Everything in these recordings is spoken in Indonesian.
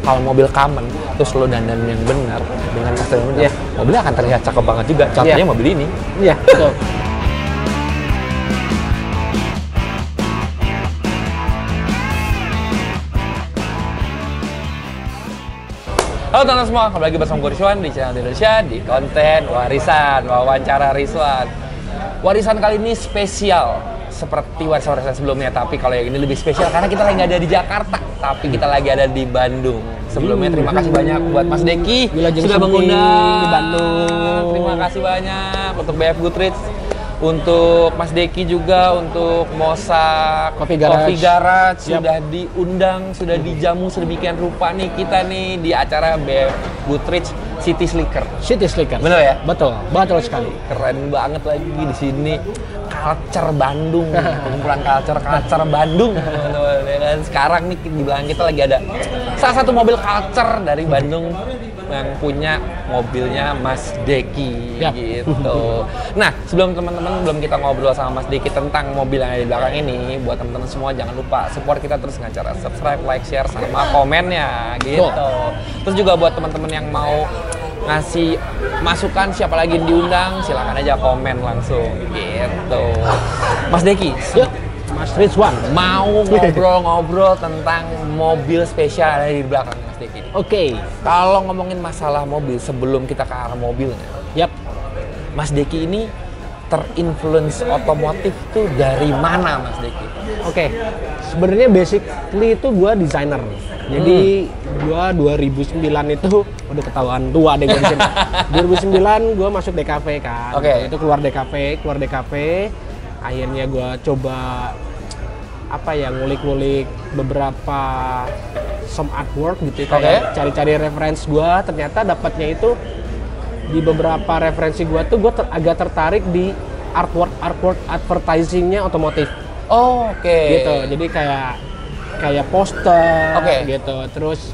kalau mobil common terus lo dandan yang benar dengan custom yang benar, mobilnya akan terlihat cakep banget juga. Contohnya mobil ini. Iya, betul. Halo teman-teman semua, kembali lagi bersama gue Rizwan di channel Indonesia di konten Warisan, wawancara Rizwan. Warisan kali ini spesial seperti warisan-warisan sebelumnya, tapi kalau yang ini lebih spesial karena kita lagi nggak ada di Jakarta, tapi kita lagi ada di Bandung. Sebelumnya terima kasih banyak buat Mas Deki sudah mengundang di Bandung. Terima kasih banyak untuk BF Goodrich, untuk Mas Deki juga, untuk Mosa Coffee Garage. Sudah diundang, sudah dijamu sedemikian rupa nih kita nih di acara BF Goodrich City Slicker. City Slicker. Bener ya? Betul sekali. Keren banget lagi di sini. Culture Bandung, kumpulan culture Bandung. Dan sekarang nih di belakang kita lagi ada salah satu mobil culture dari Bandung yang punya mobilnya Mas Deki gitu. Nah, sebelum teman-teman kita ngobrol sama Mas Deki tentang mobil yang ada di belakang ini, buat teman-teman semua jangan lupa support kita terus dengan cara subscribe, like, share sama komennya gitu. Terus juga buat teman-teman yang mau ngasih masukan siapa lagi yang diundang, silakan aja komen langsung gitu. Mas Deki, Mas Rizwan mau ngobrol-ngobrol tentang mobil spesial di belakang Mas Deki. Oke. Kalau ngomongin masalah mobil sebelum kita ke arah mobilnya, Mas Deki ini terinfluence otomotif tuh dari mana Mas Deki? Oke. Sebenarnya basically itu gue desainer. Jadi gue 2009 itu udah ketahuan tua deh gue di sini. 2009 gue masuk DKV kan. Itu keluar DKV. Akhirnya gue coba ngulik-ngulik beberapa some artwork gitu, kayak cari-cari reference gue. Ternyata dapatnya itu di beberapa referensi gue tuh gue agak tertarik di artwork advertisingnya otomotif. Gitu. Jadi kayak poster gitu. Terus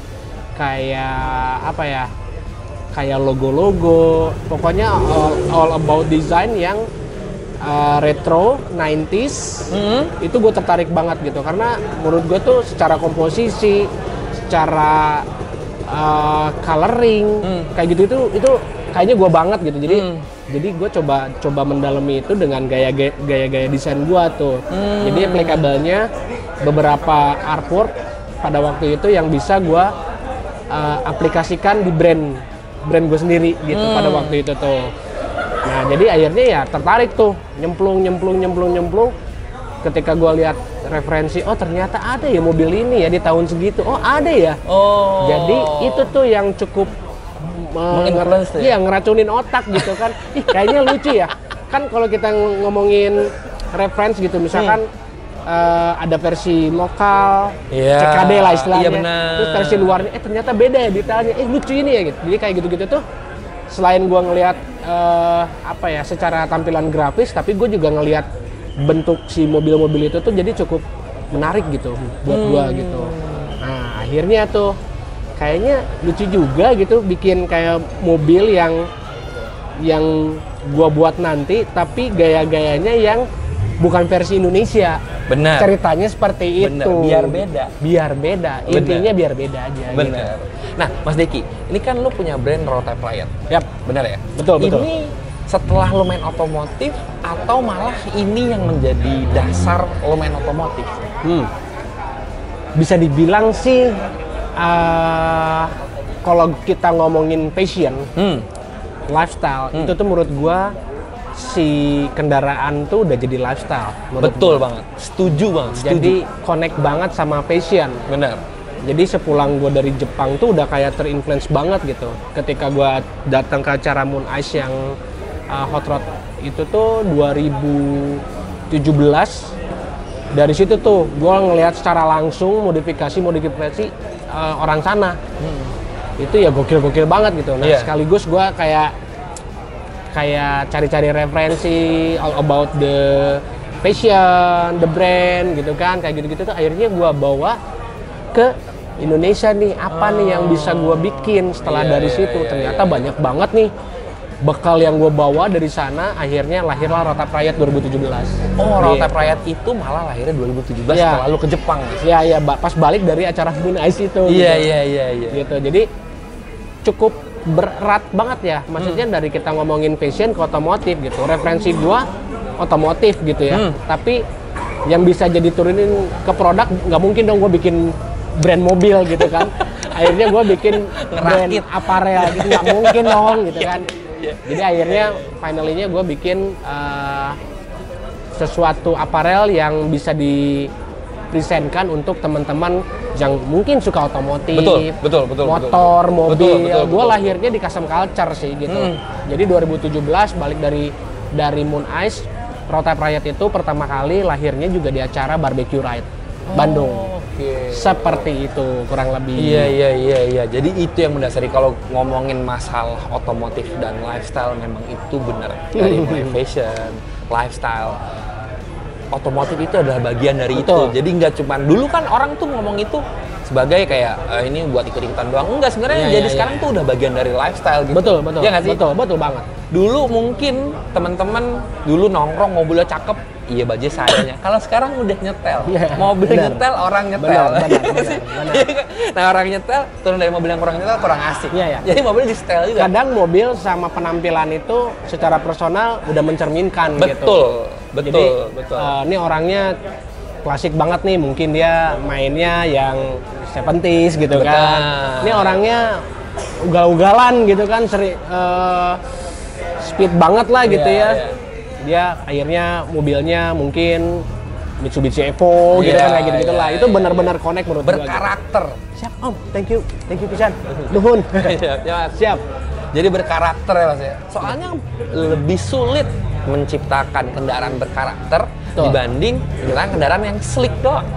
kayak kayak logo-logo. Pokoknya all about design yang retro 90s. Itu gue tertarik banget gitu, karena menurut gue tuh secara komposisi, secara coloring kayak gitu itu kayaknya gue banget gitu. Jadi gue coba mendalami itu dengan gaya desain gue tuh. Jadi applicable-nya beberapa artwork pada waktu itu yang bisa gue aplikasikan di brand gue sendiri gitu pada waktu itu tuh. Nah, jadi akhirnya ya tertarik tuh, nyemplung. Ketika gue lihat referensi, ternyata ada ya mobil ini ya di tahun segitu. Ada ya. Jadi itu tuh yang cukup ngeracunin otak gitu kan. Kayaknya lucu ya. Kan kalau kita ngomongin reference gitu, misalkan ada versi lokal, CKD lah istilahnya. Terus versi luarnya, ternyata beda ya detailnya. Lucu ini ya gitu. Jadi kayak gitu-gitu tuh, selain gue ngelihat secara tampilan grafis, tapi gue juga ngelihat bentuk si mobil-mobil itu tuh jadi cukup menarik gitu buat gue gitu. Nah, akhirnya tuh kayaknya lucu juga gitu bikin kayak mobil yang gue buat nanti, tapi gaya-gayanya yang bukan versi Indonesia. Benar. Ceritanya seperti itu. Biar beda. Intinya biar beda aja. Benar. Gitu. Nah, Mas Deki, ini kan lo punya brand Rotape Lion. Benar ya? Betul. Ini setelah lo main otomotif atau malah ini yang menjadi dasar lo main otomotif? Bisa dibilang sih, kalau kita ngomongin passion, lifestyle, itu tuh menurut gua si kendaraan tuh udah jadi lifestyle. Betul banget, setuju banget. Jadi connect banget sama passion. Benar. Jadi sepulang gue dari Jepang tuh udah kayak terinfluence banget gitu. Ketika gue datang ke acara Moon Ice yang hot rod itu tuh 2017, dari situ tuh gue ngelihat secara langsung modifikasi orang sana. Itu ya gokil banget gitu. Nah, sekaligus gue kayak cari-cari referensi all about the fashion, the brand gitu kan, kayak gitu-gitu tuh akhirnya gue bawa ke Indonesia nih, apa nih yang bisa gue bikin setelah dari situ. Ternyata banyak banget nih bekal yang gue bawa dari sana, akhirnya lahirlah Road Type Riot 2017. Oh, Road Type Riot itu malah lahirnya 2017 Ya. lalu ke Jepang. Iya, pas balik dari acara Moon Ice itu. Iya. Gitu. Jadi cukup berat banget ya. Maksudnya dari kita ngomongin fashion ke otomotif gitu. Referensi gua otomotif gitu ya. Tapi yang bisa jadi turunin ke produk, nggak mungkin dong gua bikin brand mobil gitu kan. Akhirnya gua bikin brand aparel gitu, nggak mungkin dong gitu kan. Jadi akhirnya finally-nya gue bikin sesuatu aparel yang bisa dipresentkan untuk teman-teman yang mungkin suka otomotif, betul, motor, mobil. Betul. Gue lahirnya di Custom Culture sih gitu. Jadi 2017 balik dari Moon Ice, Road Type Riot itu pertama kali lahirnya juga di acara Barbecue Ride Bandung. Seperti itu kurang lebih. Iya. Jadi itu yang mendasari kalau ngomongin masalah otomotif dan lifestyle, memang itu benar. Dari mulai fashion, lifestyle, otomotif itu adalah bagian dari itu. Jadi nggak cuma dulu kan orang tuh ngomong itu sebagai kayak ini buat ikut-ikutan doang. Enggak, sebenarnya sekarang tuh udah bagian dari lifestyle gitu. Betul. Ya nggak sih? Betul banget. Dulu mungkin teman-teman dulu nongkrong mobilnya cakep, iya baju sayanya. Kalau sekarang udah nyetel, mobil nyetel, orang nyetel. Benar. Nah, orang nyetel turun dari mobil yang kurang nyetel kurang asik. Iya. Jadi mobil di setel juga. Kadang mobil sama penampilan itu secara personal udah mencerminkan gitu. Betul. Ini orangnya klasik banget nih, mungkin dia mainnya yang 70s gitu kan. Ini orangnya ugal-ugalan gitu kan, speed banget lah gitu ya. Dia akhirnya mobilnya mungkin Mitsubishi Evo gitu kan, kayak gitu-gitu lah. Itu benar-benar connect menurut gue. Berkarakter. Siap Om, thank you pisan. Nuhun. Siap. Jadi berkarakter ya Mas ya. Soalnya lebih sulit menciptakan kendaraan berkarakter dibanding kendaraan yang slick doang.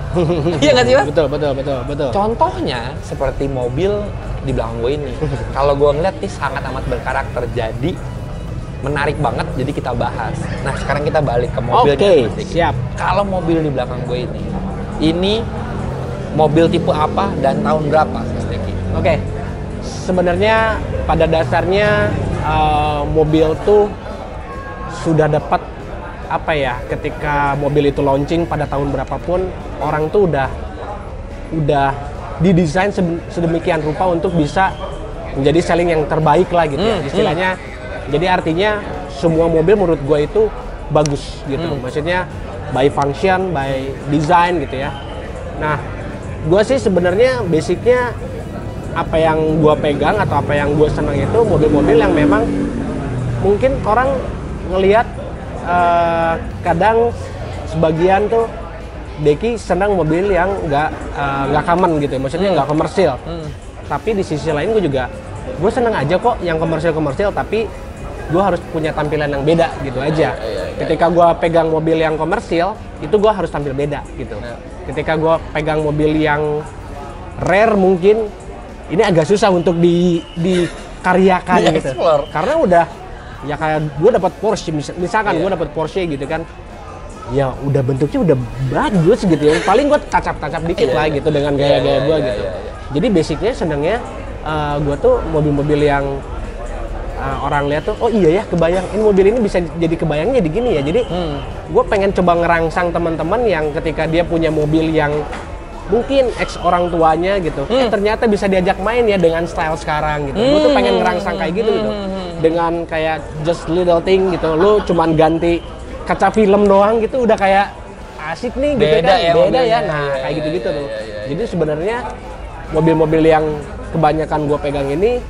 Iya nggak sih Mas? Betul. Contohnya seperti mobil di belakang gue ini. Kalau gue ngeliat nih sangat amat berkarakter. Jadi menarik banget, jadi kita bahas. Nah, sekarang kita balik ke mobil. Siap. Kalau mobil di belakang gue ini mobil tipe apa dan tahun berapa, Mas Deki? Oke. Sebenarnya pada dasarnya mobil tuh sudah dapat apa ya, ketika mobil itu launching pada tahun berapapun, orang tuh udah didesain sedemikian rupa untuk bisa menjadi selling yang terbaik lah gitu ya. Istilahnya. Jadi artinya semua mobil menurut gue itu bagus gitu. Maksudnya by function, by design gitu ya. Nah, gue sih sebenarnya basicnya apa yang gue pegang atau apa yang gue senang itu mobil-mobil yang memang mungkin orang ngelihat kadang sebagian tuh Deki senang mobil yang nggak common gitu, maksudnya nggak komersil. Tapi di sisi lain gue senang aja kok yang komersil tapi gue harus punya tampilan yang beda gitu aja. Ketika gue pegang mobil yang komersil, itu gue harus tampil beda gitu. Ketika gue pegang mobil yang rare mungkin, ini agak susah untuk dikaryakan gitu. Karena udah, ya kayak gue dapat Porsche, misalkan gue dapat Porsche gitu kan, ya udah bentuknya udah bagus gitu ya. Paling gue tacap-tacap dikit lah gitu dengan gaya-gaya gue gitu. Jadi basicnya senangnya gue tuh mobil-mobil yang orang lihat tuh, oh iya ya kebayang, ini mobil ini bisa jadi kebayangnya di gini ya. Jadi gue pengen coba ngerangsang teman-teman yang ketika dia punya mobil yang mungkin ex orang tuanya gitu, ternyata bisa diajak main ya dengan style sekarang gitu. Gue tuh pengen ngerangsang kayak gitu gitu, dengan kayak just little thing gitu. Lu cuman ganti kaca film doang gitu udah kayak asik nih gitu kan, beda ya. Nah kayak gitu-gitu tuh. Jadi sebenarnya mobil-mobil yang kebanyakan gue pegang ini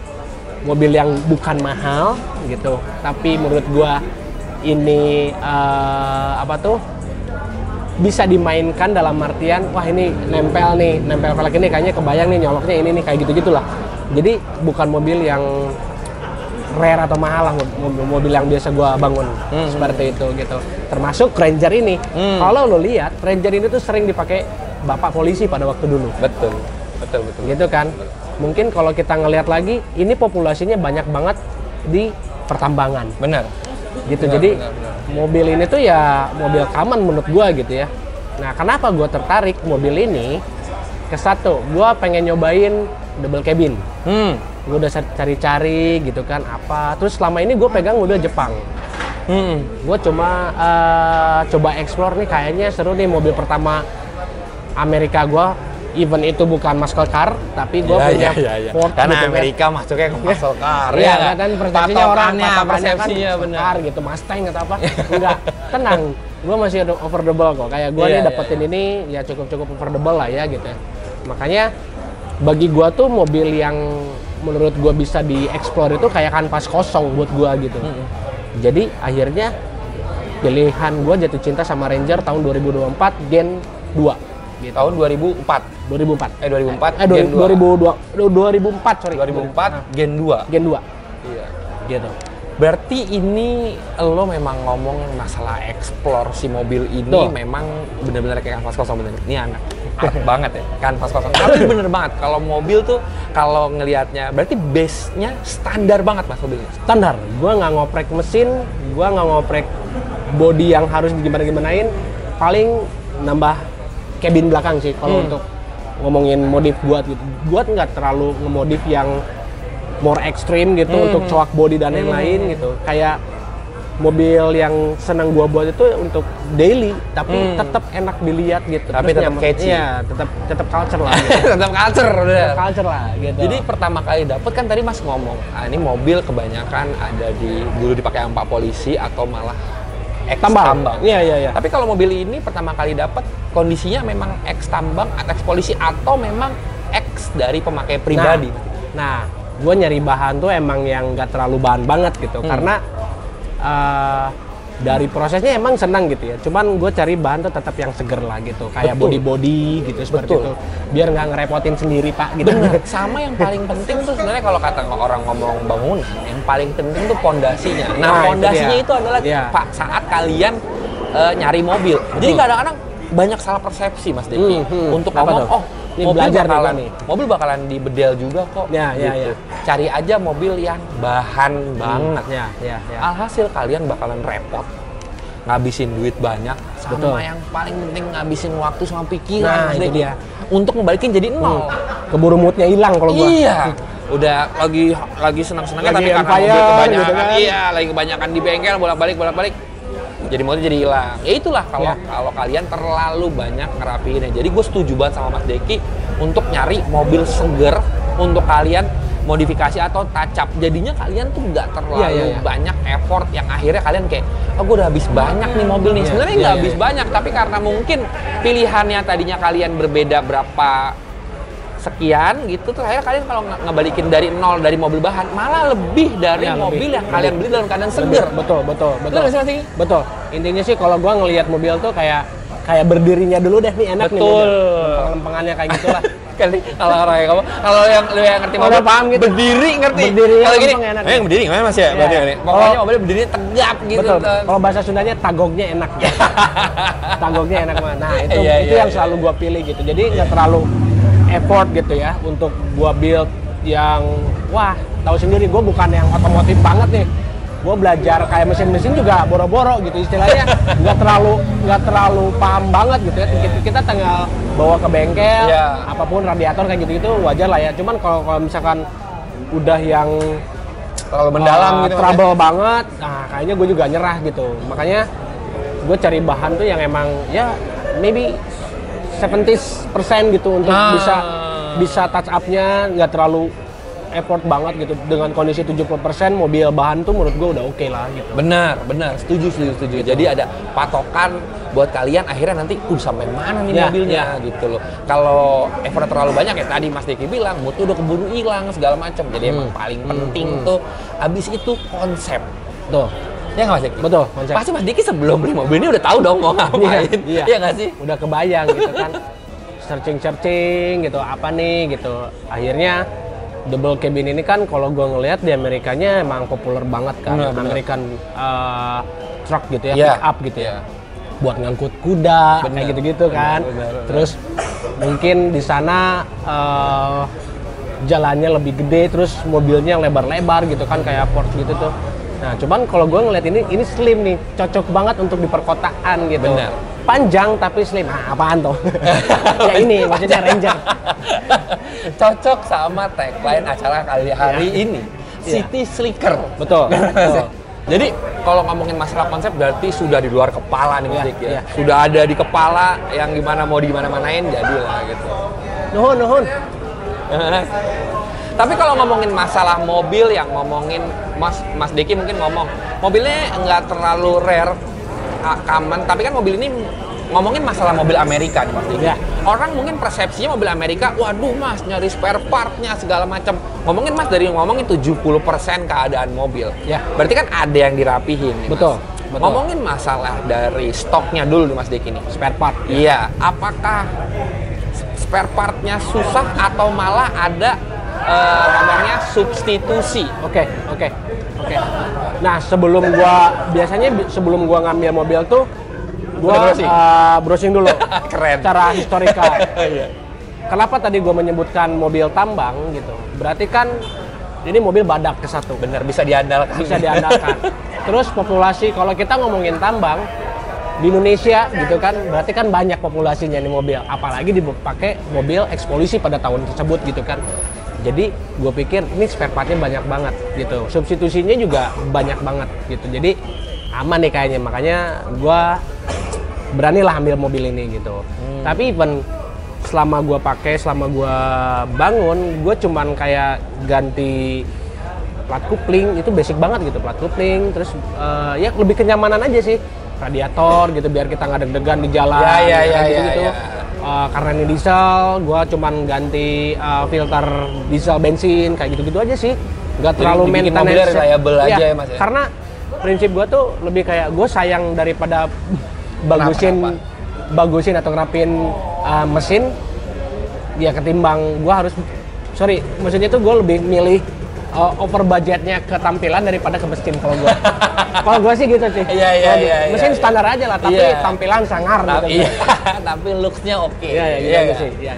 mobil yang bukan mahal gitu, tapi menurut gua ini bisa dimainkan dalam artian, wah ini nempel velg ini kayaknya kebayang nih, nyoloknya ini nih, kayak gitu-gitulah. Jadi bukan mobil yang rare atau mahal lah, mobil yang biasa gua bangun seperti itu gitu. Termasuk Ranger ini. Kalau lo lihat, Ranger ini tuh sering dipakai bapak polisi pada waktu dulu. Betul. Gitu kan. Mungkin kalau kita ngelihat lagi, ini populasinya banyak banget di pertambangan. Benar. Gitu. Jadi mobil ini tuh ya mobil common menurut gua gitu ya. Nah, kenapa gua tertarik mobil ini? Ke satu, gua pengen nyobain double cabin. Gue udah cari-cari gitu kan apa. Terus selama ini gue pegang mobil Jepang. Gue cuma coba explore nih, kayaknya seru nih mobil pertama Amerika gue. Even itu bukan muscle car, tapi gue punya Ford. Karena gitu, Amerika masuknya ke muscle car. Iya kan persepsinya orang patokannya kan bener. car gitu, Mustang atau apa. Enggak, tenang. Gue masih affordable kok. Kayak gue nih dapetin ini ya cukup affordable lah ya gitu. Makanya bagi gue tuh mobil yang menurut gue bisa dieksplor itu kayak kanvas kosong buat gue gitu. Jadi akhirnya pilihan gue jatuh cinta sama Ranger tahun 2024 Gen 2. Gitu. Tahun 2004. 2004. 2004 sorry. 2004 Gen 2. Gen 2. Iya. Gitu. Berarti ini lo memang ngomong masalah explore si mobil ini. Tuh. Memang bener-bener kayak kanvas kosong bener. Ini anak art banget ya, kanvas kosong. Tapi bener banget kalau mobil tuh kalau ngelihatnya berarti base-nya standar banget Mas mobilnya. Standar. Gua nggak ngoprek mesin, gua nggak ngoprek body yang harus digimana-gimanain. Paling nambah cabin belakang sih kalau untuk ngomongin modif buat gitu. Gua nggak terlalu ngemodif yang more extreme gitu untuk coak body dan lain-lain gitu. Kayak mobil yang senang gua buat itu untuk daily, tapi tetap enak dilihat gitu. Tapi tetap catchy. Iya, tetap culture lah. Gitu. Tetap culture udah. Culture lah gitu. Jadi pertama kali dapet kan tadi Mas ngomong, ini mobil kebanyakan ada dulu dipakai sama Pak polisi atau malah tambang. Iya. Tapi kalau mobil ini pertama kali dapat kondisinya memang ex tambang atau ex polisi atau memang ex dari pemakai pribadi. Nah, gue nyari bahan tuh emang yang nggak terlalu bahan banget gitu, karena dari prosesnya emang senang gitu ya. Cuman gue cari bahan tuh tetap yang seger lah gitu, kayak body gitu seperti itu. Biar nggak ngerepotin sendiri Pak. Gitu. Bener. Sama yang paling penting tuh sebenarnya kalau kata orang ngomong bangunan, yang paling penting tuh pondasinya. Nah, pondasinya itu adalah Pak saat kalian nyari mobil. Jadi kadang-kadang banyak salah persepsi Mas Deki untuk ngomong, ini mobil bakalan dibedel juga kok. Gitu. Cari aja mobil yang bahan banget. Alhasil kalian bakalan repot, ngabisin duit banyak, sama yang paling penting ngabisin waktu sama pikiran. Itu dia. Untuk ngebalikin jadi nol. Keburu moodnya hilang kalau gua. Iya. Udah lagi senang-senangnya tapi karena mobil kebanyakan, gitu kan? Iya, lagi kebanyakan di bengkel bolak-balik. Jadi moodnya jadi hilang. Ya itulah kalau kalian terlalu banyak ngerapiinnya. Jadi gue setuju banget sama Mas Deki untuk nyari mobil seger untuk kalian modifikasi atau touch up. Jadinya kalian tuh nggak terlalu banyak effort yang akhirnya kalian kayak, gue udah habis banyak nih mobil nih. Sebenarnya nggak habis banyak, tapi karena mungkin pilihannya tadinya kalian berbeda berapa sekian gitu, terus akhirnya kalian kalau ngebalikin dari nol dari mobil bahan malah lebih dari mobil yang kalian beli dalam keadaan seger. Betul. Sih? Betul. Intinya sih kalau gua ngelihat mobil tuh kayak berdirinya dulu deh nih enak nih. Lempeng-lempengannya kayak gitulah. Kalau orang kayak kamu, kalau yang lu yang ngerti mobil paham gitu. Berdiri ngerti. Kalau gini, enak. yang berdiri gimana Mas ya? Pokoknya mobilnya berdiri tegap gitu. Betul. Kalau bahasa Sundanya tagognya enak. Tagognya enak banget. Nah, itu yang selalu gua pilih gitu. Jadi nggak terlalu effort gitu ya untuk gua build yang tahu sendiri gua bukan yang otomotif banget nih. Gua belajar kayak mesin-mesin juga boro-boro gitu istilahnya, nggak terlalu paham banget gitu ya. Kita tinggal bawa ke bengkel, apapun radiator kayak gitu wajar lah ya. Cuman kalau misalkan udah yang terlalu mendalam gitu, trouble banget, nah kayaknya gue juga nyerah gitu. Makanya gue cari bahan tuh yang emang ya maybe 70% gitu untuk bisa touch up-nya nggak terlalu effort banget gitu. Dengan kondisi 70% mobil bahan tuh menurut gue udah oke lah gitu. Benar, setuju. Jadi ada patokan buat kalian akhirnya nanti sampai mana nih mobilnya gitu loh. Kalau effort terlalu banyak ya tadi Mas Deki bilang mood udah keburu hilang segala macam. Jadi emang paling penting tuh abis itu konsep. Tuh. Ya nggak Mas Deki? Betul, konsep. Pasti Mas Deki sebelum beli mobil ini udah tahu dong mau ngapain. Iya nggak sih? Udah kebayang gitu kan. Searching gitu apa nih gitu. Akhirnya double cabin ini kan kalau gue ngelihat di Amerikanya emang populer banget kan. American truck gitu ya, pick up gitu ya. Buat ngangkut kuda kayak gitu-gitu kan. Terus mungkin di sana jalannya lebih gede, terus mobilnya lebar-lebar gitu kan kayak Ford gitu tuh. Nah, cuman kalau gue ngeliat ini slim nih, cocok banget untuk di perkotaan gitu. Bener. Panjang tapi slim. Nah, apaan tuh? Ya ini, maksudnya Ranger. Cocok sama tagline acara kali hari ini, City Slicker. Betul. Betul. Jadi kalau ngomongin masalah konsep berarti sudah di luar kepala nih Mas Dik ya. Iya. Sudah ada di kepala yang gimana mau di mana-manain jadilah gitu. Nuhun. Tapi kalau ngomongin masalah mobil yang ngomongin Mas Deki mungkin ngomong mobilnya nggak terlalu rare, common, tapi kan mobil ini ngomongin masalah mobil Amerika nih Mas Deki. Ya. Orang mungkin persepsinya mobil Amerika, waduh Mas nyari spare partnya segala macam. Ngomongin Mas dari ngomongin 70% keadaan mobil. Ya. Berarti kan ada yang dirapihin nih, Mas. Betul. Ngomongin masalah dari stoknya dulu nih Mas Deki nih. Spare part. Iya, apakah spare partnya susah atau malah ada namanya substitusi? Oke. Nah, biasanya sebelum gua ngambil mobil tuh gua browsing dulu. Keren. Secara historical. Iya. Kenapa tadi gua menyebutkan mobil tambang gitu? Berarti kan ini mobil badak ke satu. Bener, bisa diandalkan. Bisa diandalkan. Terus populasi, kalau kita ngomongin tambang di Indonesia gitu kan, berarti kan banyak populasinya nih mobil. Apalagi dipakai mobil ekspolusi pada tahun tersebut gitu kan. Jadi gue pikir ini spare partnya banyak banget gitu. Substitusinya juga banyak banget gitu. Jadi aman nih kayaknya. Makanya gue beranilah ambil mobil ini gitu. Tapi even selama gue pakai, selama gue bangun, gue cuman kayak ganti plat kupling, itu basic banget gitu, plat kupling. Terus ya lebih kenyamanan aja sih, radiator gitu biar kita nggak deg-degan di jalan. Gitu. Karena ini diesel, gue cuman ganti filter diesel bensin kayak gitu-gitu aja sih. Nggak terlalu maintenance. Mobilnya reliable aja ya Mas ya? Karena prinsip gue tuh lebih kayak gue sayang daripada bagusin atau ngerapin mesin, ya ketimbang gue harus, maksudnya tuh gue lebih milih over budgetnya ke tampilan daripada ke mesin kalau gue. Kalau gue sih gitu sih. Iya. Mesin standar aja lah, tapi tampilan sangar gitu. Iya, tapi looks-nya oke. Iya sih. Iya.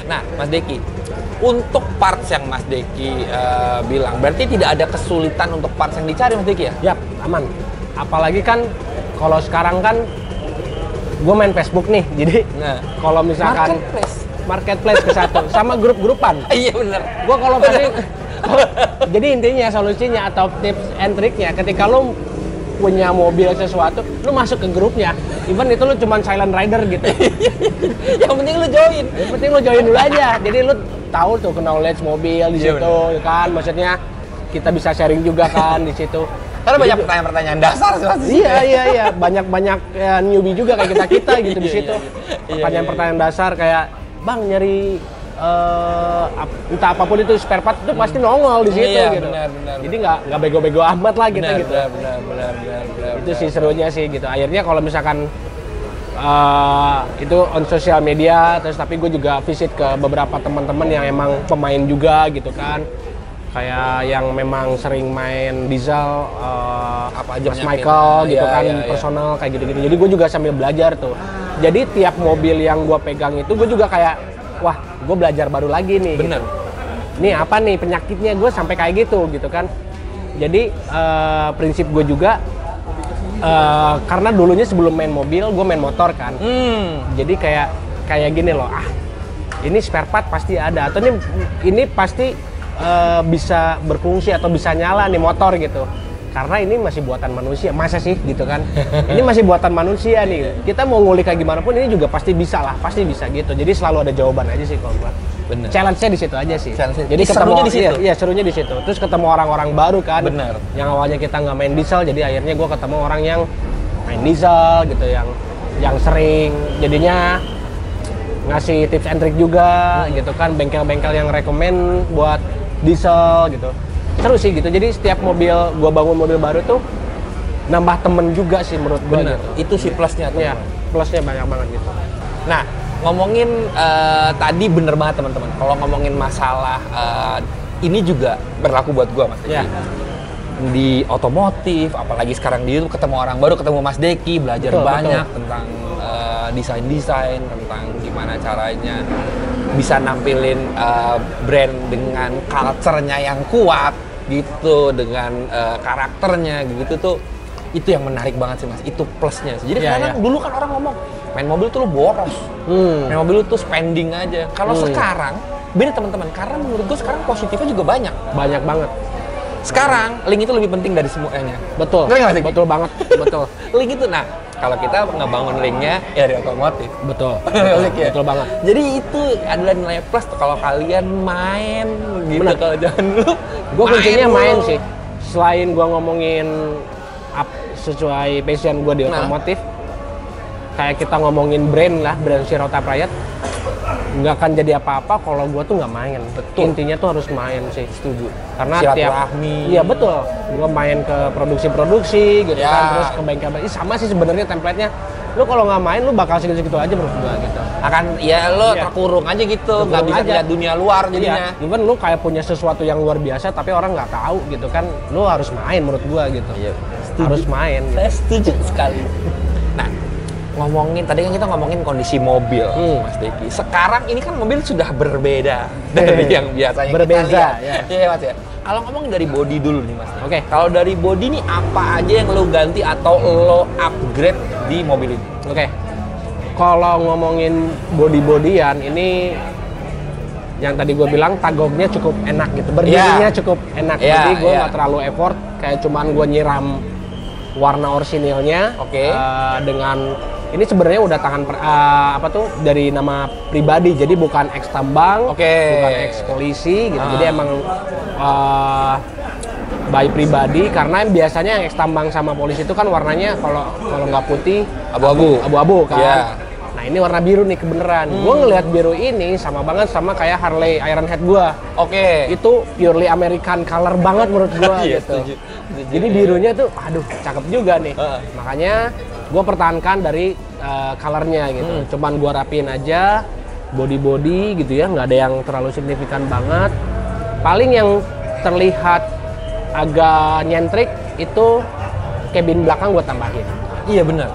Nah, Mas Deki, untuk parts yang Mas Deki bilang, berarti tidak ada kesulitan untuk parts yang dicari Mas Deki ya? Yap, aman. Apalagi kan kalau sekarang kan gue main Facebook nih, jadi kalau misalkan marketplace ke satu sama grup-grupan. Iya bener. Gue kalau pasti jadi intinya solusinya atau tips and triknya ketika lo punya mobil sesuatu, lo masuk ke grupnya. Even itu lo cuman silent rider gitu. Yang penting lo join. Yang penting lo join dulu aja. Jadi lo tahu tuh knowledge mobil di situ, kan? Maksudnya kita bisa sharing juga kan di situ. Karena banyak pertanyaan-pertanyaan dasar sih. Iya. Banyak newbie juga kayak kita gitu di situ. Pertanyaan-pertanyaan dasar kayak, "Bang, nyari entah apapun itu spare part itu pasti nongol di situ gitu." Benar. Jadi nggak bego-bego amat lah kita gitu. Benar. Itu sih serunya sih gitu. Akhirnya kalau misalkan itu on sosial media, terus tapi gue juga visit ke beberapa teman-teman yang emang pemain juga gitu kan. Kayak yang memang sering main diesel, apa aja Mas Michael gitu kan, personal kayak gitu-gitu. Jadi gue juga sambil belajar tuh. Jadi tiap mobil yang gue pegang itu gue juga kayak, wah, gue belajar baru lagi nih. Bener. Gitu. Nih apa nih penyakitnya gue sampai kayak gitu kan. Jadi prinsip gue juga karena dulunya sebelum main mobil gue main motor kan. Jadi kayak gini loh, ini spare part pasti ada atau ini pasti bisa berfungsi atau bisa nyala nih motor gitu. Karena ini masih buatan manusia, masa sih gitu kan? Ini masih buatan manusia nih. Kita mau ngulik kayak gimana pun ini juga pasti bisa gitu. Jadi selalu ada jawaban aja sih kalau gua. Bener. Challenge-nya di situ aja sih. Jadi serunya di situ. Iya, serunya di situ. Terus ketemu orang-orang baru kan. Bener. Yang awalnya kita nggak main diesel, jadi akhirnya gua ketemu orang yang main diesel gitu, yang sering. Jadinya ngasih tips and trick juga gitu kan, bengkel-bengkel yang rekomend buat diesel gitu. Seru sih gitu. Jadi setiap mobil gua bangun mobil baru tuh nambah temen juga sih menurut gua. Bener. Gitu. Itu sih plusnya tuh. Iya, plusnya banyak banget gitu. Nah, ngomongin tadi bener banget teman-teman. Kalau ngomongin masalah ini juga berlaku buat gua Mas Deki. Iya. Di otomotif, apalagi sekarang di YouTube ketemu orang baru, ketemu Mas Deki, belajar banyak tentang desain-desain, tentang gimana caranya bisa nampilin brand dengan culture-nya yang kuat gitu dengan karakternya gitu tuh, itu yang menarik banget sih Mas, itu plusnya sih. Jadi kadang dulu kan orang ngomong main mobil tuh lu boros, main mobil tuh spending aja. Kalau sekarang beda teman-teman, karena menurut gue sekarang positifnya juga banyak banget. Sekarang link itu lebih penting dari semuanya. Betul. Betul banget. Betul. Link itu, nah kalau kita ngebangun linknya ya dari otomotif. Betul. Betul banget. Jadi itu adalah nilai plus tuh kalau kalian main gitu. Kalau jangan dulu. Gue kuncinya main sih. Selain gue ngomongin sesuai passion gue di otomotif, kayak kita ngomongin brand Sirota Prayat, nggak akan jadi apa-apa kalau gue tuh nggak main. Betul. Intinya tuh harus main sih. Setuju. Karena silaturahmi. Iya betul. Gue main ke produksi gitu Ya. kan, terus ke bengkel. Sama sih sebenarnya template-nya. Lu kalau nggak main, lu bakal segitu-segitu aja menurut gue gitu. Akan ya lo terkurung aja gitu, nggak bisa lihat dunia luar jadinya. Iya. Even lu kayak punya sesuatu yang luar biasa tapi orang nggak tahu gitu kan, lu harus main menurut gue gitu. Iya. Harus main. Saya setuju sekali. Nah, tadi kan kita ngomongin kondisi mobil, Mas Deki. Sekarang ini kan mobil sudah berbeda dari yang biasanya kita lihat. Iya, Mas ya. Kalau ngomong dari body dulu nih, Mas. Oke. Kalau dari body nih apa aja yang lo ganti atau lo upgrade di mobil ini? Oke. Kalau ngomongin body-bodyan ini yang tadi gue bilang tagognya cukup enak gitu. Berdirinya cukup enak. Jadi gue nggak terlalu effort, kayak cuman gue nyiram warna orisinilnya dengan ini sebenarnya udah tangan dari nama pribadi, jadi bukan ex tambang, bukan ex polisi gitu. Jadi emang by pribadi, karena biasanya yang ex tambang sama polisi itu kan warnanya kalau nggak putih abu-abu kan. Nah ini warna biru nih kebeneran. Gue ngelihat biru ini sama banget sama kayak Harley Ironhead gue. Itu purely American color banget menurut gue gitu. Jadi birunya tuh, aduh cakep juga nih. Makanya gue pertahankan dari colornya gitu. Cuman gue rapiin aja body gitu ya, nggak ada yang terlalu signifikan banget. Paling yang terlihat agak nyentrik itu cabin belakang gue tambahin. Iya benar.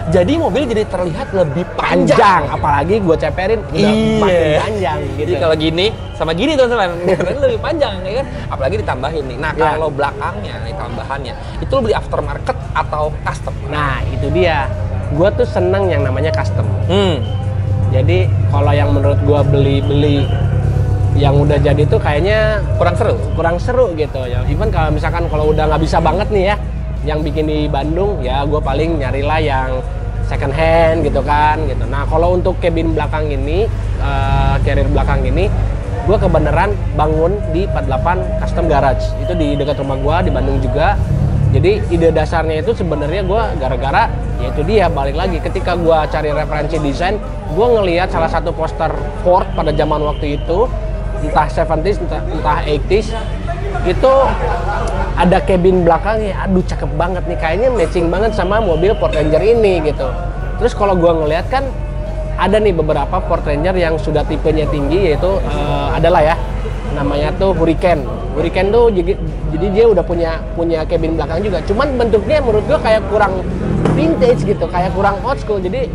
Jadi mobil jadi terlihat lebih panjang. Apalagi gue ceperin udah makin panjang gitu. Jadi kalau gini sama gini teman-teman, lebih panjang ya kan. Apalagi ditambahin nih. Nah, kalau belakangnya nih tambahannya, itu lo beli aftermarket atau custom? Nah, itu dia. Gue tuh seneng yang namanya custom. Jadi kalau yang menurut gue beli yang udah jadi tuh kayaknya kurang seru gitu ya. Even kalau misalkan kalau udah nggak bisa banget nih ya yang bikin di Bandung, ya gue paling nyarilah yang second hand gitu kan gitu. Nah kalau untuk cabin belakang ini, carrier belakang ini, gue kebenaran bangun di 48 Custom Garage. Itu di dekat rumah gue di Bandung juga. Jadi ide dasarnya itu sebenarnya gue gara-gara, yaitu dia balik lagi ketika gue cari referensi desain, gue ngelihat salah satu poster Ford pada zaman waktu itu, entah 70s entah 80s, itu ada cabin belakangnya, aduh cakep banget nih, kayaknya matching banget sama mobil Ford Ranger ini gitu. Terus kalau gua ngeliat kan ada nih beberapa Ford Ranger yang sudah tipenya tinggi, yaitu adalah ya namanya tuh Hurricane tuh, jadi dia udah punya cabin belakang juga, cuman bentuknya menurut gua kayak kurang vintage gitu, kayak kurang old school. Jadi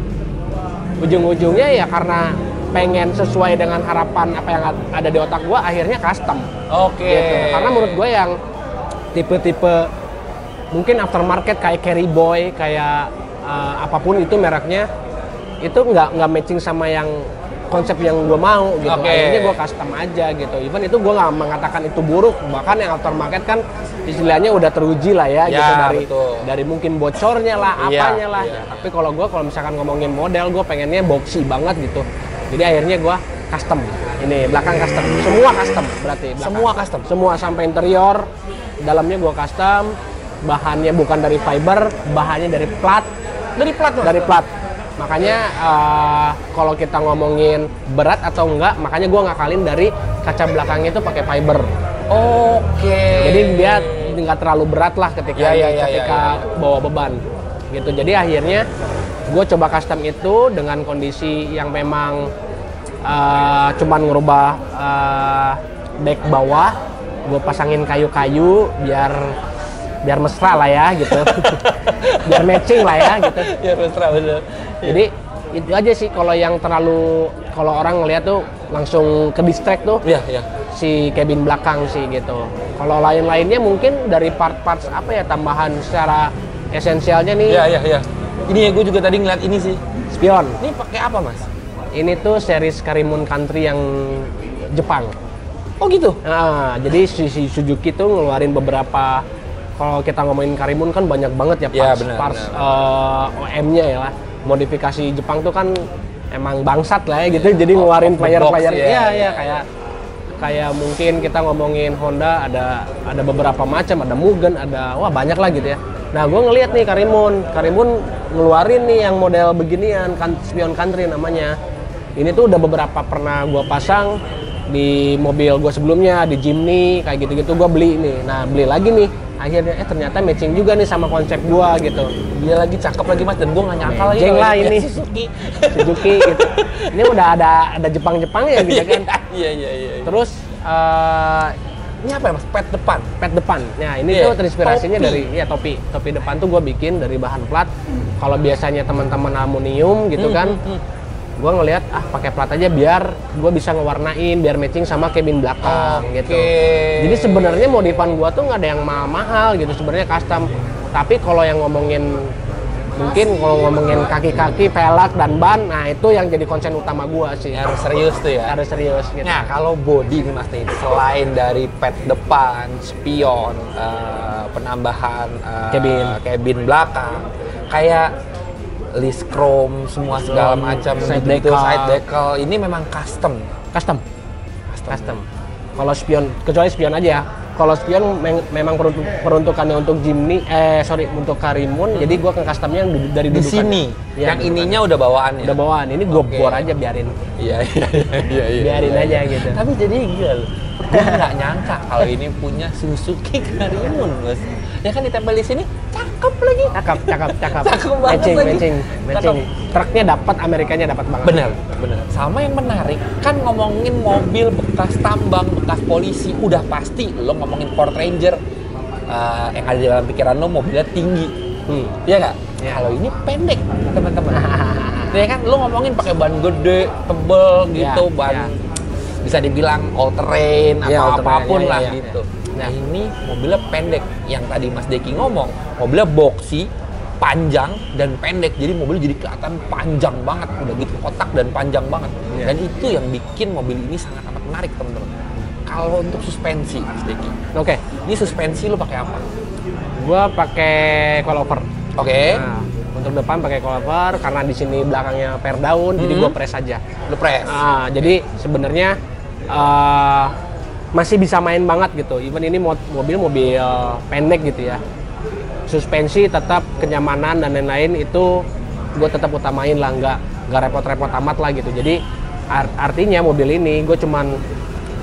ujung-ujungnya ya karena pengen sesuai dengan harapan apa yang ada di otak gua, akhirnya custom. Gitu. Karena menurut gue yang tipe-tipe mungkin aftermarket kayak Carry Boy, kayak apapun itu mereknya, itu nggak matching sama yang konsep yang gue mau gitu. Akhirnya gue custom aja gitu. Even itu gue nggak mengatakan itu buruk, bahkan yang aftermarket kan istilahnya udah teruji lah ya gitu, dari mungkin bocornya lah, apanya lah. Tapi kalau misalkan ngomongin model, gue pengennya boxy banget gitu. Jadi akhirnya gue custom. Ini belakang custom, semua custom berarti. Semua sampai interior, dalamnya gue custom. Bahannya bukan dari fiber, bahannya dari plat. Dari plat. Makanya kalau kita ngomongin berat atau enggak, makanya gue ngakalin dari kaca belakangnya itu pakai fiber. Jadi dia nggak terlalu berat lah ketika bawa beban. Gitu. Jadi akhirnya gue coba custom itu dengan kondisi yang memang cuman ngerubah deck bawah, gue pasangin kayu-kayu biar mesra lah ya gitu. Biar matching lah ya gitu. Biar mesra bener. Jadi itu aja sih, kalau yang terlalu, kalau orang ngeliat tuh langsung ke distract tuh. si cabin belakang sih gitu. Kalau lain-lainnya mungkin dari part-parts apa ya, tambahan secara esensialnya nih. Iya. Ini ya gue juga tadi ngeliat ini sih. Spion. Ini pakai apa mas? Ini tuh series Karimun Country yang Jepang. Oh gitu? Nah, jadi si Suzuki tuh ngeluarin beberapa, kalau kita ngomongin Karimun kan banyak banget ya parts OM-nya ya lah. Modifikasi Jepang tuh kan emang bangsat lah ya gitu, jadi ngeluarin player-player. Iya, kayak mungkin kita ngomongin Honda ada beberapa macam, ada Mugen, ada banyak lah gitu ya. Nah, gue ngeliat nih Karimun ngeluarin nih yang model beginian, Spion Country namanya. Ini tuh udah beberapa pernah gue pasang di mobil gue sebelumnya, di Jimny kayak gitu-gitu gue beli nih. Nah, beli lagi nih, akhirnya ternyata matching juga nih sama konsep gue gitu. Dia lagi cakep lagi mas, dan gue nggak nyangka lagi. Jeng lah ini Suzuki gitu. Ini udah ada Jepang-Jepangnya gitu kan. Iya. Terus ini apa ya mas? Pet depan. Nah, ini tuh terinspirasinya dari topi depan tuh gue bikin dari bahan plat. Kalau biasanya teman-teman aluminium gitu kan, gue ngelihat pakai plat aja biar gue bisa ngewarnain biar matching sama cabin belakang gitu. Jadi sebenarnya modifan gue tuh nggak ada yang mahal-mahal gitu, sebenarnya custom. Tapi kalau yang ngomongin kaki-kaki, pelak dan ban, nah itu yang jadi konsen utama gue sih. Harus serius tuh ya. Harus serius gitu. Nah, kalau body nih mas nih, selain dari pet depan, spion, penambahan cabin belakang, kayak list chrome, semua segala macam, side decal, ini memang custom. Kalau spion, kecuali spion aja ya. Kalau spion memang peruntukannya untuk Jimny, untuk Karimun, jadi gua ke customnya dari di dudukan. sini. Ya, yang ininya udah bawaan ya. Udah bawaan. Ini gua bor aja biarin. Iya. Biarin aja gitu. Tapi jadi gila loh. Gua nggak nyangka kalau ini punya Suzuki Karimun, Mas. Ya kan ditempel di sini, cakep lagi. Cakep. Cakep banget matching. Truknya dapat, Amerikanya dapat banget. Bener. Sama yang menarik, kan ngomongin mobil bekas tambang, bekas polisi, udah pasti lo ngomongin Ford Ranger, yang ada di dalam pikiran lo mobilnya tinggi. Iya nggak? Ya. Kalau ini pendek, teman-teman. Ya kan, lo ngomongin pakai ban gede, tebel gitu, ban bisa dibilang all terrain atau apapun lah gitu. Nah, ini mobilnya pendek. Yang tadi Mas Deki ngomong, mobilnya boxy, panjang dan pendek. Jadi mobilnya jadi kelihatan panjang banget, udah gitu kotak dan panjang banget. Dan itu yang bikin mobil ini sangat amat menarik, teman-teman. Kalau untuk suspensi, Mas Deki. Oke. Ini suspensi lo pakai apa? Gua pakai coilover. Oke. Nah, untuk depan pakai coilover karena di sini belakangnya per daun, jadi gua press aja. Lo press. Nah, jadi sebenarnya masih bisa main banget gitu. Even ini mobil pendek gitu ya. Suspensi tetap kenyamanan dan lain-lain itu gue tetap utamain lah, nggak repot-repot amat lah gitu. Jadi artinya mobil ini gue cuman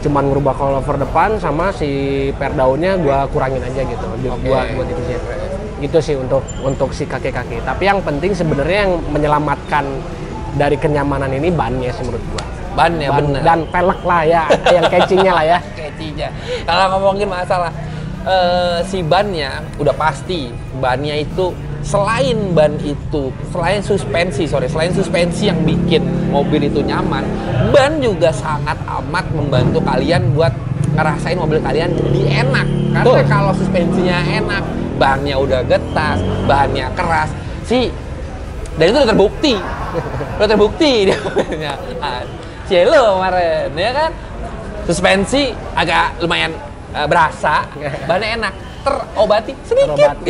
ngerubah coilover depan sama si per daunnya gue kurangin aja gitu. Gue tipisin. Gitu sih untuk si kaki-kaki. Tapi yang penting sebenarnya yang menyelamatkan dari kenyamanan ini bannya sih menurut gue. Ban bener. Dan pelek lah ya, yang catchingnya lah ya. Catchingnya. Kalau ngomongin masalah si bannya, udah pasti bannya itu selain suspensi yang bikin mobil itu nyaman, ban juga sangat amat membantu kalian buat ngerasain mobil kalian jadi enak. Karena kalau suspensinya enak, bannya udah getas, bahannya keras, dan itu udah terbukti dia. Cielo kemarin, ya kan? Suspensi agak lumayan berasa, bannya enak, terobati sedikit.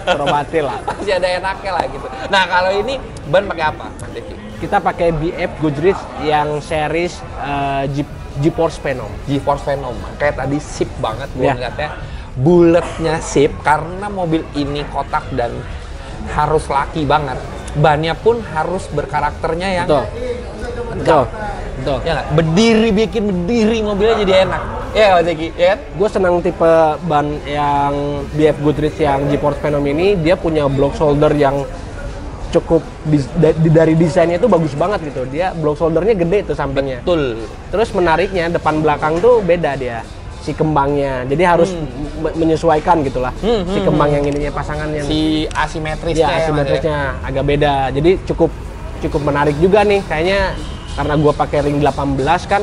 Terobati lah. Masih ada enaknya lah gitu. Nah, kalau ini ban pakai apa, Mas Deki? Kita pakai BF Goodrich yang series GeForce Phenom. GeForce Phenom, kayak tadi sip banget gue ngeliatnya. Buletnya sip, karena mobil ini kotak dan harus laki banget. Bannya pun harus berkarakternya yang Betul. Ya nggak? Bikin berdiri mobilnya jadi enak. Ya Mas Deki, ya kan? Gue senang tipe ban yang BF Goodrich yang GeForce Phenom ini, dia punya block shoulder yang cukup dari desainnya itu bagus banget gitu. Dia block shouldernya gede tuh sampingnya. Betul. Terus menariknya depan belakang tuh beda dia si kembangnya. Jadi harus menyesuaikan gitulah. Si kembang yang ininya pasangan yang si asimetrisnya. Ya, asimetrisnya agak beda. Jadi cukup menarik juga nih kayaknya, karena gua pakai ring 18 kan.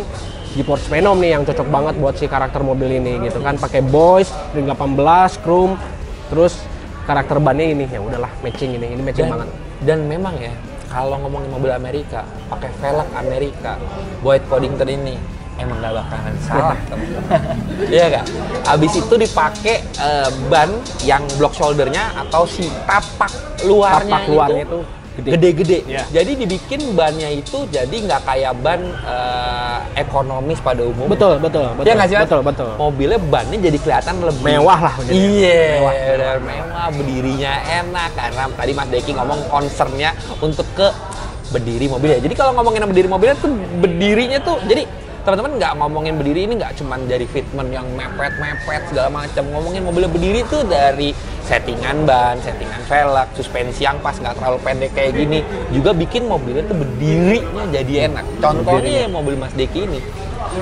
GeForce Phenom nih yang cocok banget buat si karakter mobil ini gitu kan. Pakai Boys, ring 18, chrome, terus karakter bannya ini ya udahlah matching ini matching banget. Dan memang ya kalau ngomongin mobil Amerika, pakai velg Amerika, Boyd Coddington ini emang gak bakalan salah, teman-teman. Iya gak? Abis itu dipakai ban yang block shouldernya atau si tapak luarnya itu gede-gede. Yeah. Jadi dibikin bannya itu jadi nggak kayak ban ekonomis pada umumnya. Betul. Ya nggak sih? Betul. Mobilnya bannya jadi kelihatan lebih mewah lah. Iya, mewah, berdirinya enak. Karena tadi Mas Deki ngomong concernnya untuk ke berdiri mobilnya. Jadi kalau ngomongin berdiri mobilnya tuh berdirinya tuh jadi teman-teman nggak ngomongin berdiri ini nggak cuma dari fitment yang mepet segala macam. Ngomongin mobilnya berdiri tuh dari settingan ban, settingan velg, suspensi yang pas nggak terlalu pendek kayak gini juga bikin mobilnya tuh berdirinya jadi enak. Contohnya mobil Mas Deki ini.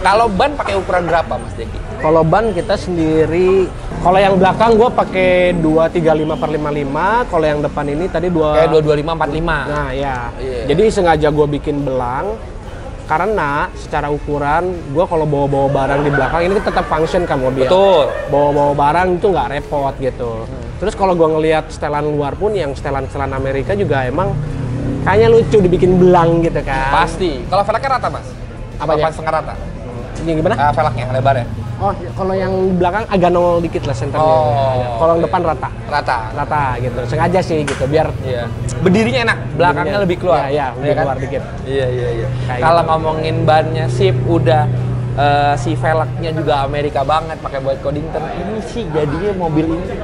Kalau ban pakai ukuran berapa Mas Deki? Kalau ban kita sendiri, kalau yang belakang gue pakai 235/55, kalau yang depan ini tadi kayak 225/45. Nah ya, jadi sengaja gue bikin belang. Karena secara ukuran, gue kalau bawa-bawa barang di belakang ini tetap function kan mobil. Betul. Bawa-bawa barang itu nggak repot gitu. Terus kalau gue ngelihat setelan luar pun, yang setelan Amerika juga emang kayaknya lucu dibikin belang gitu kan. Pasti. Kalau velgnya rata, Mas? Apa ya? Setengah rata? Ini gimana? Velgnya, lebarnya? Oh, kalau yang belakang agak nongol dikit lah senternya. Kalau yang depan rata. Rata gitu. Sengaja sih gitu biar berdirinya enak, belakangnya lebih keluar. Iya, lebih keluar dikit. Iya. Kalau ngomongin bannya sip udah si velgnya juga Amerika banget pakai Boyd Coddington. Ini sih jadinya mobil ini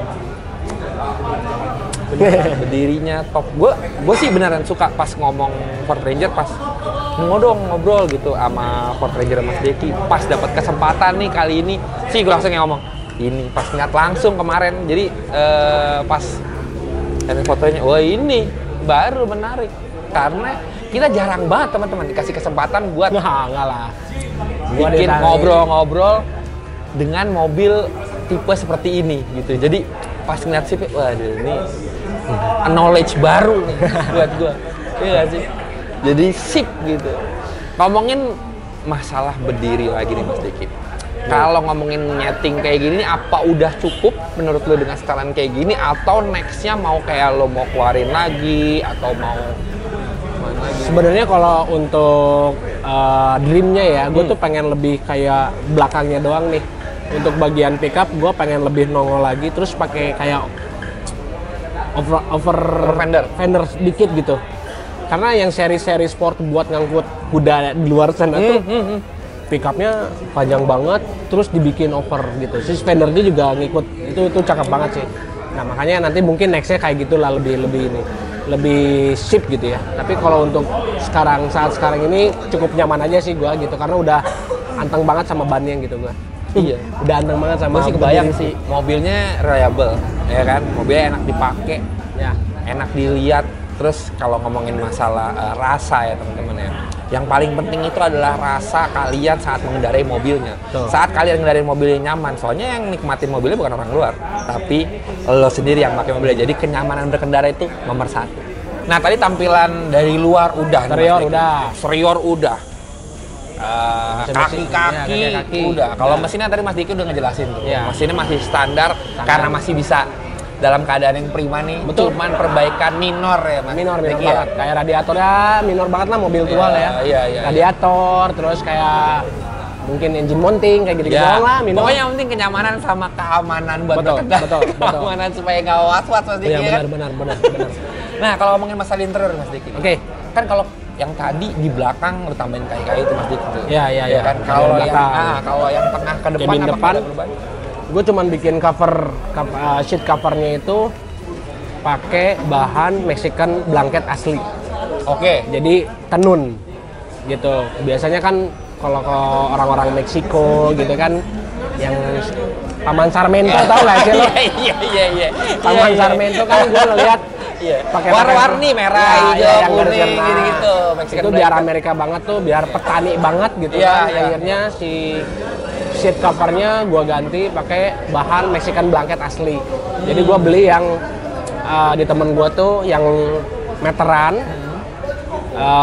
berdirinya top. Gue sih beneran suka pas ngomong Ford Ranger, pas ngobrol gitu sama Ford Ranger Mas Deki, pas dapat kesempatan nih kali ini sih gue langsung ngomong ini pas ngeliat langsung kemarin. Jadi pas ada fotonya, wah ini baru menarik karena kita jarang banget teman-teman dikasih kesempatan buat enggak lah bikin ngobrol-ngobrol dengan mobil tipe seperti ini gitu. Jadi pas ngeliat sih, waduh ini knowledge baru nih buat gue. Iya gak sih? Jadi sip gitu. Ngomongin masalah berdiri lagi nih Mas Deki. Kalau ngomongin nyeting kayak gini, apa udah cukup menurut lo dengan setelan kayak gini? Atau nextnya mau kayak lo mau keluarin lagi? Atau mau mana lagi? Sebenarnya kalau untuk dreamnya ya, gue tuh pengen lebih kayak belakangnya doang nih. Untuk bagian pickup, gue pengen lebih nongol lagi. Terus pakai kayak over fender sedikit gitu. Karena yang seri-seri sport buat ngangkut kuda di luar sana tuh pickupnya panjang banget, terus dibikin over gitu. Si fendernya juga ngikut, itu cakep banget sih. Nah makanya nanti mungkin nextnya kayak gitulah, lebih sip gitu ya. Tapi kalau untuk saat sekarang ini cukup nyaman aja sih gua gitu, karena udah anteng banget sama bannya gitu gua. Iya, udah anteng banget sama. Masih kebayang sih mobilnya reliable, ya kan? Mobilnya enak dipakai, ya, enak dilihat. Terus kalau ngomongin masalah rasa ya teman-teman ya, yang paling penting itu adalah rasa kalian saat mengendarai mobilnya. Saat kalian mengendarai mobilnya nyaman, soalnya yang nikmatin mobilnya bukan orang luar, tapi lo sendiri yang pakai mobilnya. Jadi kenyamanan berkendara itu nomor satu. Nah tadi tampilan dari luar udah, eksterior udah, kaki-kaki udah. Kalau mesinnya tadi Mas Diki udah ngejelasin tuh. Mesinnya masih standar karena masih bisa dalam keadaan yang prima nih. Betul. Cuman perbaikan minor ya Mas. Minor banget. Kayak radiatornya minor banget lah, mobil tua lah ya. Radiator, terus kayak mungkin engine mounting kayak gitu-gitu doang lah, minor. Pokoknya yang penting kenyamanan sama keamanan buat berkendara. Betul. Keamanan supaya nggak was-was Mas Diki. Iya, benar. Nah, kalau ngomongin masalah interior Mas Diki. Oke. Kan kalau yang tadi di belakang lu tambahin kayu-kayu itu Mas Diki. Iya. Kan kalau yang tengah ke depan apa ada perubahan? Gue cuman bikin sheet covernya itu pakai bahan Mexican blanket asli. Oke. Jadi tenun gitu. Biasanya kan kalau ke orang-orang Meksiko gitu kan, yang Paman Sarmento tau gak sih lo? Iya. Paman Sarmento kan gue ngeliat pakai warna-warni merah, hijau, kuning gitu. Itu biar Amerika banget tuh, biar petani banget gitu kan. Akhirnya si sheet covernya gue ganti pakai bahan Mexican blanket asli. Jadi gue beli yang di temen gue tuh yang meteran,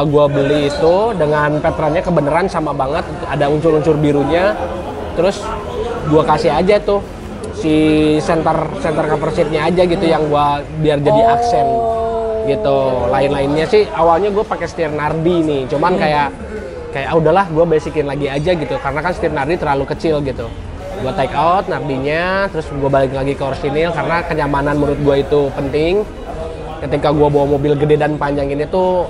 Gua beli itu dengan patternnya kebenaran sama banget, ada unsur-unsur birunya. Terus gua kasih aja tuh si center cover sheet-nya aja gitu yang gua biar jadi aksen gitu. Lain-lainnya sih awalnya gua pakai setir Nardi nih, cuman kayak udahlah gua basicin lagi aja gitu karena kan setir Nardi terlalu kecil gitu. Gua take out Nardinya, terus gua balik lagi ke orsinil karena kenyamanan menurut gua itu penting. Ketika gua bawa mobil gede dan panjang ini tuh,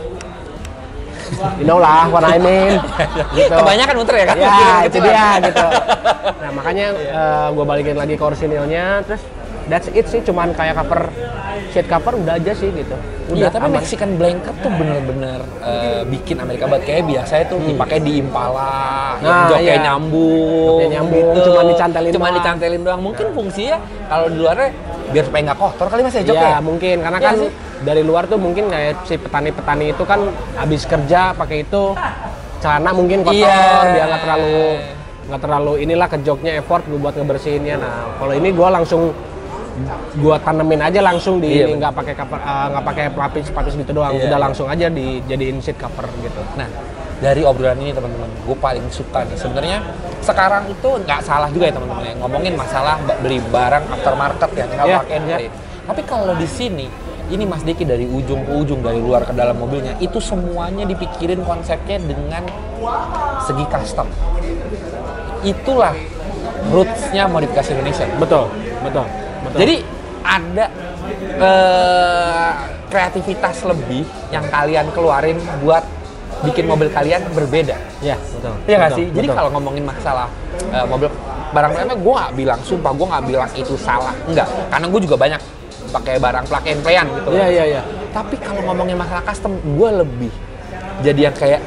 you know lah what I mean. Gitu. Kebanyakan muter ya kan? Ya, itu dia gitu. Nah, makanya gue balikin lagi ke orsinilnya, terus that's it sih, cuman kayak sheet cover udah aja sih gitu. Iya, Udah tapi aman. Mexican blanket tuh bener-bener bikin Amerika banget. Kayak biasanya tuh dipakai di Impala, yang joknya nyambung, Joknya nyambung, gitu. cuma dicantelin doang. Mungkin fungsinya kalau di luarnya biar supaya nggak kotor kali Mas ya joknya. Ya mungkin karena Iya kan sih. dari luar tuh mungkin kayak si petani-petani itu kan habis kerja pakai itu celana mungkin kotor, Iya. biar nggak terlalu inilah ke joknya effort gue buat ngebersihinnya. Nah kalau ini gue langsung gua tanemin aja langsung di Iya, ini, nggak pakai pelapis gitu doang. Iya. Udah langsung aja dijadiin seat cover gitu. Nah, dari obrolan ini teman-teman, gue paling suka nih sebenarnya sekarang itu nggak salah juga ya teman-teman ya ngomongin masalah beli barang aftermarket ya tinggal Iya, pakein iya. beli. Tapi kalau di sini ini Mas Diki dari ujung ke ujung dari luar ke dalam mobilnya itu semuanya dipikirin konsepnya dengan segi custom. Itulah roots-nya modifikasi Indonesia. Betul. Jadi ada kreativitas lebih yang kalian keluarin buat bikin mobil kalian berbeda. Ya, betul. Iya nggak Betul, sih? Jadi betul. kalau ngomongin masalah mobil barang remnya, gue nggak bilang, sumpah gue nggak bilang itu salah. Enggak, karena gue juga banyak pakai barang plug and play-an gitu. Iya. Tapi kalau ngomongin masalah custom, gue lebih jadi yang kayak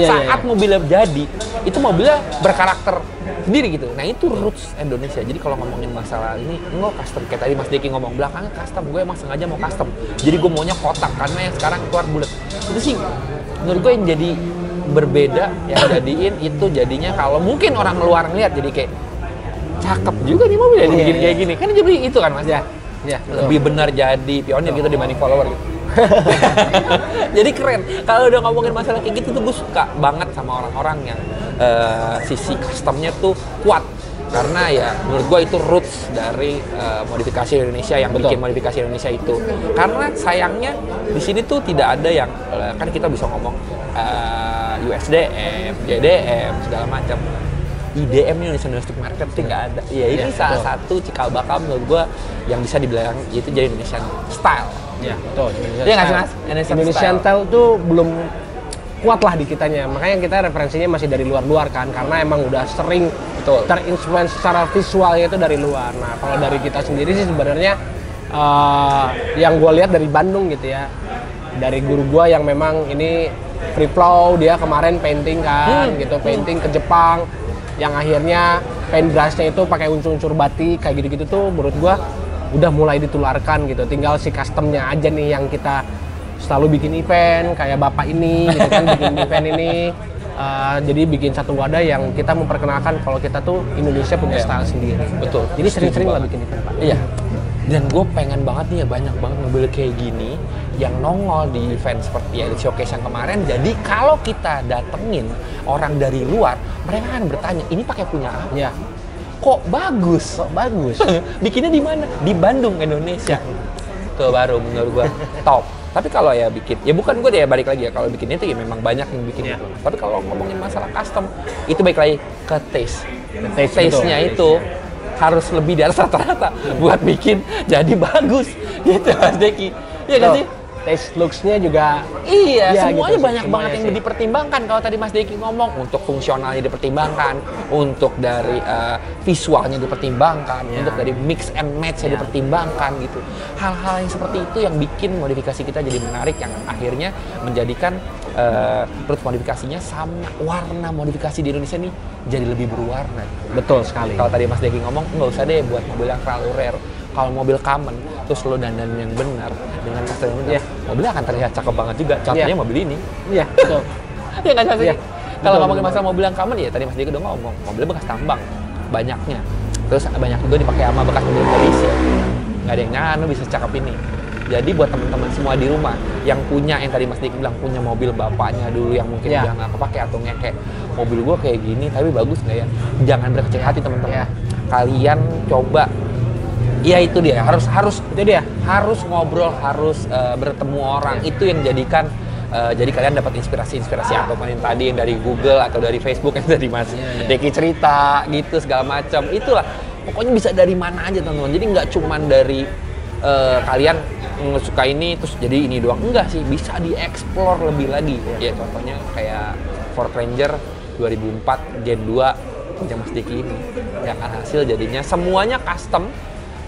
saat mobilnya jadi, itu mobilnya berkarakter sendiri gitu. Nah itu roots Indonesia. Jadi kalau ngomongin masalah ini, nggak custom. Kayak tadi Mas Diki ngomong belakangnya custom, gue emang sengaja mau custom. Jadi gue maunya kotak karena yang sekarang keluar bulat. Itu sih menurut gue yang jadi berbeda, yang jadiin itu jadinya kalau mungkin orang luar ngeliat jadi kayak cakep juga nih mobil jadi bikin kayak gini. Kan jadi itu kan Mas. Ya, Lebih benar jadi pionir gitu dibanding follower gitu. Jadi keren. Kalau udah ngomongin masalah kayak gitu tuh gue suka banget sama orang-orang yang sisi customnya tuh kuat. Karena ya menurut gue itu roots dari modifikasi Indonesia yang bikin modifikasi Indonesia itu. Karena sayangnya di sini tuh tidak ada yang kan kita bisa ngomong USDM, JDM segala macam. IDM Indonesian Domestic Market sih nggak ada. Ya ini salah satu cikal bakal menurut gue yang bisa dibilang itu jadi Indonesian style. Ya, betul. Iya nggak sih Mas? Indonesian style tuh belum kuat lah di kitanya. Makanya kita referensinya masih dari luar-luar kan, karena emang udah sering terinfluence secara visualnya itu dari luar. Nah kalau dari kita sendiri sih sebenarnya yang gue lihat dari Bandung gitu ya, dari guru gue yang memang ini free flow, dia kemarin painting kan gitu, painting ke Jepang, yang akhirnya paintbrushnya itu pakai unsur-unsur batik kayak gitu-gitu tuh menurut gua udah mulai ditularkan gitu. Tinggal si customnya aja nih yang kita selalu bikin event kayak bapak ini gitu kan, bikin event ini jadi bikin satu wadah yang kita memperkenalkan kalau kita tuh Indonesia punya style sendiri. Betul. Jadi sering-sering lah bikin event Pak. Iya. Dan gue pengen banget nih ya banyak banget mobil kayak gini yang nongol di event seperti Elite Showcase yang kemarin. Jadi kalau kita datengin orang dari luar, mereka akan bertanya, ini pakai punya apa? Ya. Kok bagus? Bikinnya di mana? Di Bandung, Indonesia. Tuh baru menurut gue top. Tapi kalau ya bikin, ya bukan gue ya balik lagi ya, kalau bikin itu ya memang banyak yang bikin itu. Tapi kalau ngomongin masalah custom, itu balik lagi ke taste. Taste-nya itu harus lebih dari rata-rata buat bikin jadi bagus gitu Mas Deki. Iya kan sih? Taste looks-nya juga iya, ya, semuanya gitu, banyak banget semuanya yang dipertimbangkan. Kalau tadi Mas Deki ngomong, untuk fungsionalnya dipertimbangkan, untuk dari visualnya dipertimbangkan, untuk dari mix and match-nya dipertimbangkan gitu. Hal-hal yang seperti itu yang bikin modifikasi kita jadi menarik, yang akhirnya menjadikan rute modifikasinya sama warna modifikasi di Indonesia nih jadi lebih berwarna. betul sekali. Kalau tadi Mas Deki ngomong, nggak usah deh buat mobil yang terlalu rare. Kalau mobil common, terus lo dandan yang benar dengan custom yang benar, mobilnya akan terlihat cakep banget juga. Contohnya mobil ini. Iya, betul. Ya nggak sih? Iya. Kalau ngomongin masalah mobil yang common, ya tadi Mas Diki udah ngomong, mobilnya bekas tambang, banyaknya. Terus banyak juga dipakai sama bekas mobil polisi. Nggak ada yang nyana bisa cakep ini. Jadi buat teman-teman semua di rumah yang punya, yang tadi Mas Diki bilang punya mobil bapaknya dulu yang mungkin udah nggak kepake atau nggak kayak mobil gua kayak gini tapi bagus nggak ya? Jangan berkecil hati teman-teman. Kalian coba. Ya itu dia, harus ngobrol, harus bertemu orang. Itu yang jadikan jadi kalian dapat inspirasi atau yang tadi yang dari Google atau dari Facebook yang dari Mas Deki cerita gitu segala macam. Itulah pokoknya bisa dari mana aja teman-teman. Jadi nggak cuman dari kalian suka ini terus jadi ini doang, enggak sih, bisa dieksplor lebih lagi. Ya contohnya kayak Ford Ranger 2004 Gen 2 yang Mas Deki ini, yang hasil jadinya semuanya custom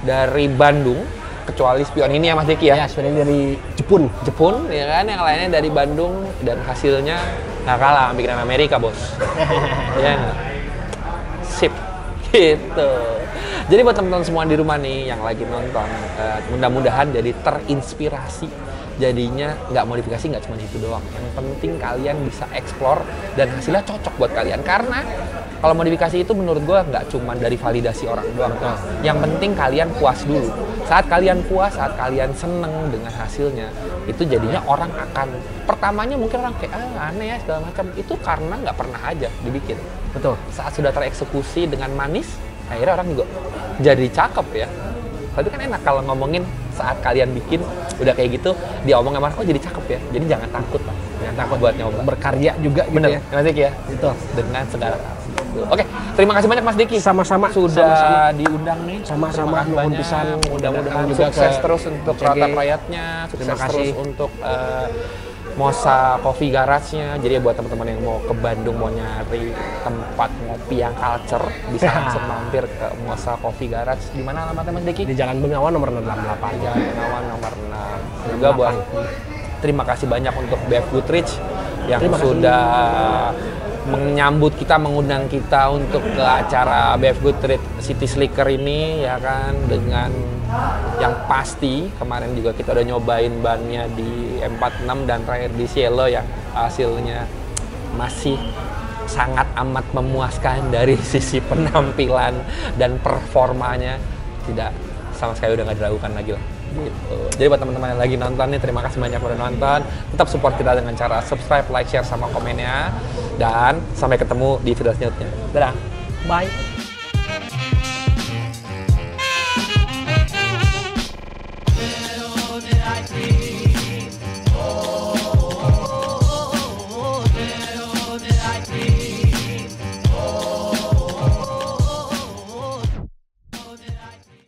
dari Bandung, kecuali spion ini ya Mas Deki ya. Ya, spion ini dari Jepun ya kan, yang lainnya dari Bandung dan hasilnya nggak kalah bikinan Amerika bos. Ya nggak? Sip gitu. Jadi buat teman-teman semua di rumah nih yang lagi nonton, mudah-mudahan jadi terinspirasi. Jadinya nggak modifikasi, nggak cuma itu doang. Yang penting kalian bisa explore dan hasilnya cocok buat kalian. Karena kalau modifikasi itu menurut gue nggak cuma dari validasi orang doang. Yang penting kalian puas dulu. Saat kalian puas, saat kalian seneng dengan hasilnya, itu jadinya orang akan, pertamanya mungkin orang kayak aneh ya segala macam. Itu karena nggak pernah aja dibikin. Betul. Saat sudah tereksekusi dengan manis, akhirnya orang juga jadi cakep ya. Tapi kan enak kalau ngomongin saat kalian bikin udah kayak gitu, dia omong sama, oh jadi cakep ya. Jadi jangan takut lah, jangan takut buat nyoba. Berkarya juga gitu. Bener, ya. Mas Diki ya? Itu. Dengan segala hal. Oke, terima kasih banyak Mas Diki. Sama-sama. Sudah diundang nih. Sama-sama. Nuhun pisan. Mudah-mudahan sukses terus untuk Ratap Rakyatnya. Sukses terus untuk Mosa Coffee Garage-nya. Jadi buat teman-teman yang mau ke Bandung, mau nyari tempat ngopi yang culture, bisa langsung mampir ke Mosa Coffee Garage. Di mana alamatnya Mas Diki? Di Jalan Bengawan nomor 68. Jalan Bengawan nomor 6. Juga buat terima kasih banyak untuk BF Goodrich yang sudah menyambut kita, mengundang kita untuk ke acara BF Goodrich City Slicker ini ya kan, dengan yang pasti kemarin juga kita udah nyobain bannya di M46 dan terakhir di Cielo yang hasilnya masih sangat amat memuaskan dari sisi penampilan dan performanya, tidak sama sekali udah nggak diragukan lagi lah gitu. Jadi buat teman-teman yang lagi nonton nih, terima kasih banyak udah nonton. Tetap support kita dengan cara subscribe, like, share sama komennya, dan sampai ketemu di video selanjutnya. Dadah, bye.